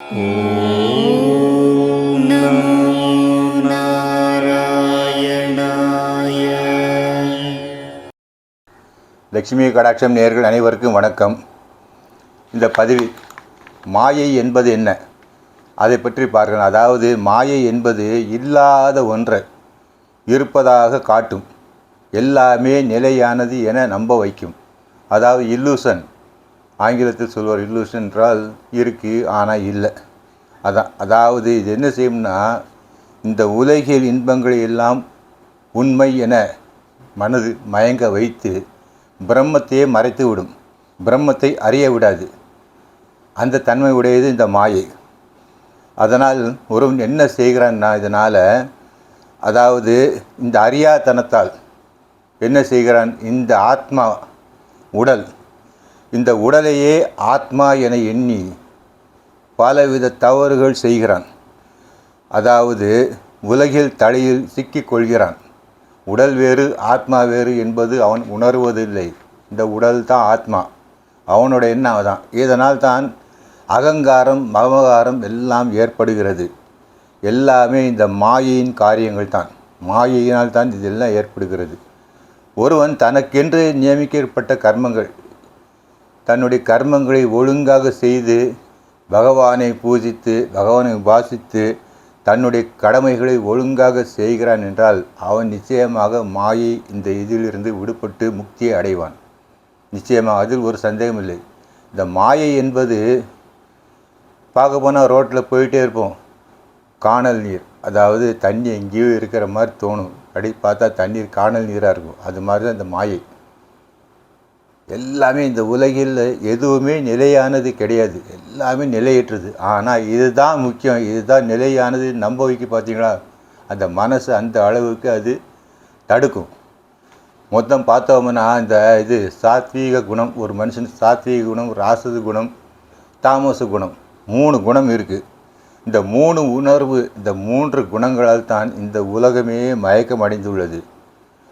ஓம் நமோ நாராயணாய. லட்சுமி கடாட்சம் நேயர்கள் அனைவருக்கும் வணக்கம். இந்த பதிவில் மாயை என்பது என்ன அதை பற்றி பார்க்கலாம். அதாவது மாயை என்பது இல்லாத ஒன்றை இருப்பதாக காட்டும், எல்லாமே நிலையானது என நம்ப வைக்கும். அதாவது இல்லூஷன், ஆங்கிலத்தில் சொல்வார். இல்லூஷன் என்றால் இருக்குது ஆனால் இல்லை. அதாவது இது என்ன செய்யும்னா, இந்த உலகில் இன்பங்களை எல்லாம் உண்மை என மனது மயங்க வைத்து பிரம்மத்தையே மறைத்து விடும், பிரம்மத்தை அறிய விடாது. அந்த தன்மை உடையது இந்த மாயை. அதனால் ஒருவன் என்ன செய்கிறான்னா, இதனால் அதாவது இந்த அறியாத்தனத்தால் என்ன செய்கிறான், இந்த ஆத்மா உடல், இந்த உடலையே ஆத்மா என எண்ணி பலவித தவறுகள் செய்கிறான். அதாவது உலகில் தலையில் சிக்கிக் கொள்கிறான். உடல் வேறு ஆத்மா வேறு என்பது அவன் உணர்வதில்லை. இந்த உடல் தான் ஆத்மா, அவனோட எண்ணம் தான். இதனால் தான் அகங்காரம் மமகாரம் எல்லாம் ஏற்படுகிறது. எல்லாமே இந்த மாயையின் காரியங்கள் தான். மாயையினால் தான் இதெல்லாம் ஏற்படுகிறது. ஒருவன் தனக்கென்று நியமிக்கப்பட்ட கர்மங்கள், தன்னுடைய கர்மங்களை ஒழுங்காக செய்து பகவானை பூஜித்து பகவானை உபாசித்து தன்னுடைய கடமைகளை ஒழுங்காக செய்கிறான் என்றால் அவன் நிச்சயமாக மாயை இந்த இதிலிருந்து விடுபட்டு முக்தியை அடைவான். நிச்சயமாக, அதில் ஒரு சந்தேகம் இல்லை. இந்த மாயை என்பது பார்க்க போனால் ரோட்டில் போயிட்டே இருப்போம், காணல் நீர், அதாவது தண்ணி எங்கேயோ இருக்கிற மாதிரி தோணும். அப்படி பார்த்தா தண்ணீர் காணல் நீராக இருக்கும். அது மாதிரி தான் இந்த மாயை. எல்லாமே இந்த உலகில் எதுவுமே நிலையானது கிடையாது, எல்லாமே நிலையற்றது. ஆனால் இதுதான் முக்கியம், இதுதான் நிலையானது நம்ப வைக்க. பார்த்தீங்களா, அந்த மனசு அந்த அளவுக்கு அது தடுக்கும். மொத்தம் பார்த்தோம்னா இந்த சாத்வீக குணம், ஒரு மனுஷன் சாத்வீக குணம், ராசத குணம், தாமச குணம், 3 குணம் இருக்குது. இந்த 3 உணர்வு, இந்த 3 குணங்களால் தான் இந்த உலகமே மயக்கம் அடைந்துள்ளது.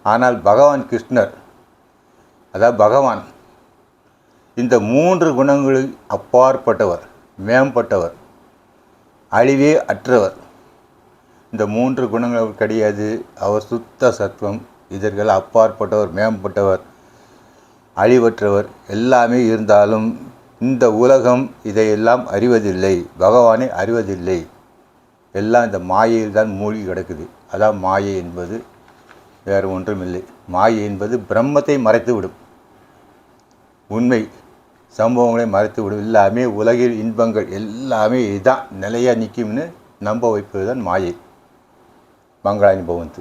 ஆனால் பகவான் கிருஷ்ணர், அதாவது பகவான், இந்த 3 குணங்களுக்கு அப்பாற்பட்டவர், மேம்பட்டவர், அழிவே அற்றவர். இந்த 3 குணங்கள் கிடையாது. அவர் சுத்த சத்துவம், இதற்கு அப்பாற்பட்டவர், மேம்பட்டவர், அழிவற்றவர். எல்லாமே இருந்தாலும் இந்த உலகம் இதையெல்லாம் அறிவதில்லை, பகவானை அறிவதில்லை. எல்லாம் இந்த மாயையில் தான் மூழ்கி கிடக்குது. அதான் மாயை என்பது வேறு ஒன்றும் இல்லை. மாயை என்பது பிரம்மத்தை மறைத்துவிடும், உண்மை சம்பவங்களை மறைத்துவிடும். எல்லாமே உலகில் இன்பங்கள் எல்லாமே இதுதான் நிலையாக நிற்கும்னு நம்ப வைப்பது தான் மாயை. மங்களானி பவந்து.